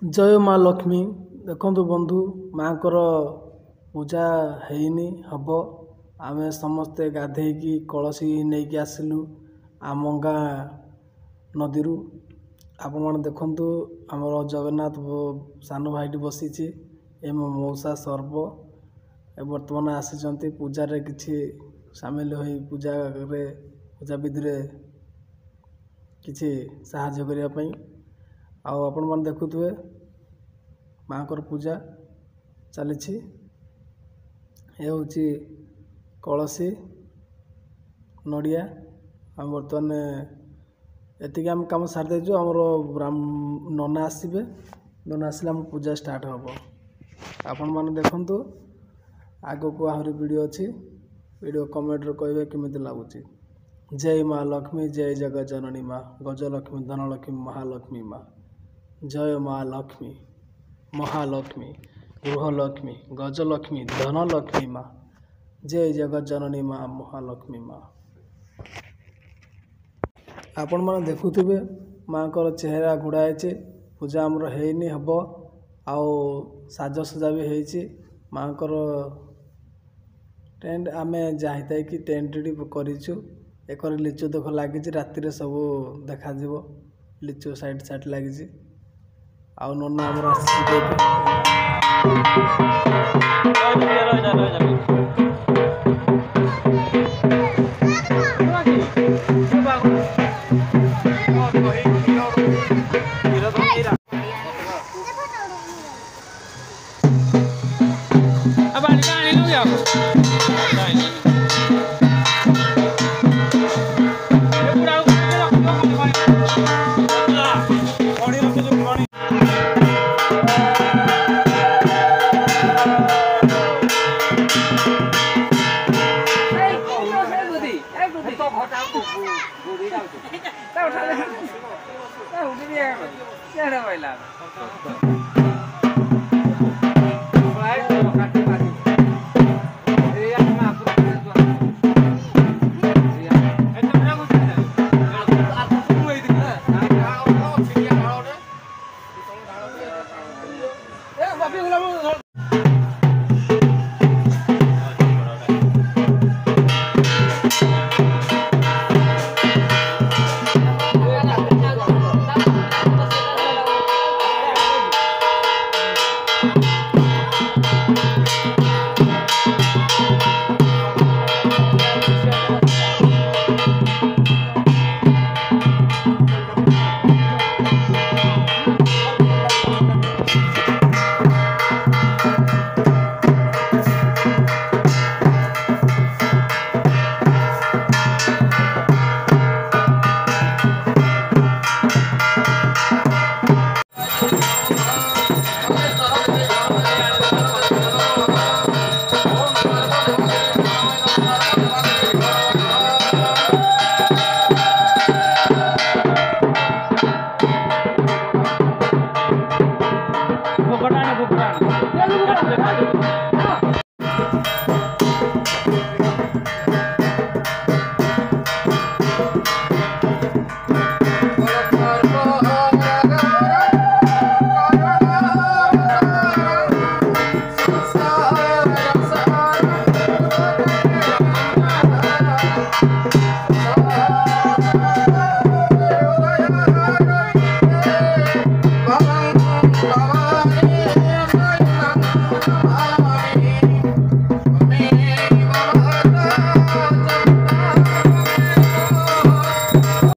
जय माँ लक्ष्मी देखु बंधु माँ को पूजा हैनी हम आम समस्ते गाधे कलसी नहीं कि आसिलु आम गाँ नदी आपण मैंने देखु आमर जगन्नाथ सान भाई बसी ए मो मौसा सर्व बर्तमान आसी पूजार किसी सामिल हो पूजा विधि किसी साहाय्य करने आपण मैंने देखुए माँ को पूजा चली हूँ कलसी नड़िया आम बर्तमान एति आम कम सारी देचु आमर नना आसबे नना आसले आम पूजा स्टार्ट हम आपण मैंने देखु आग को आहरी वीडियो अच्छी वीडियो कमेंट कहे केमी लगुच। जय माँ लक्ष्मी जय जगत जननी माँ गजलक्ष्मी धनलक्ष्मी महालक्ष्मी माँ जय माँ लक्ष्मी महालक्ष्मी गृहलक्ष्मी गजलक्ष्मी धनलक्ष्मी माँ जय जगत जननी माँ महालक्ष्मी माँ। आपण मैंने देखुवे माँ को चेहरा गुड़ाए पूजा आमर हैनी हम आउ साजसजा भी है माँ को टेंट आम जाता कि टेंट करूँ एक लिचु देख लगी राति सब देखा लिचु साइड साइड लगी आउ नना आमर Bye.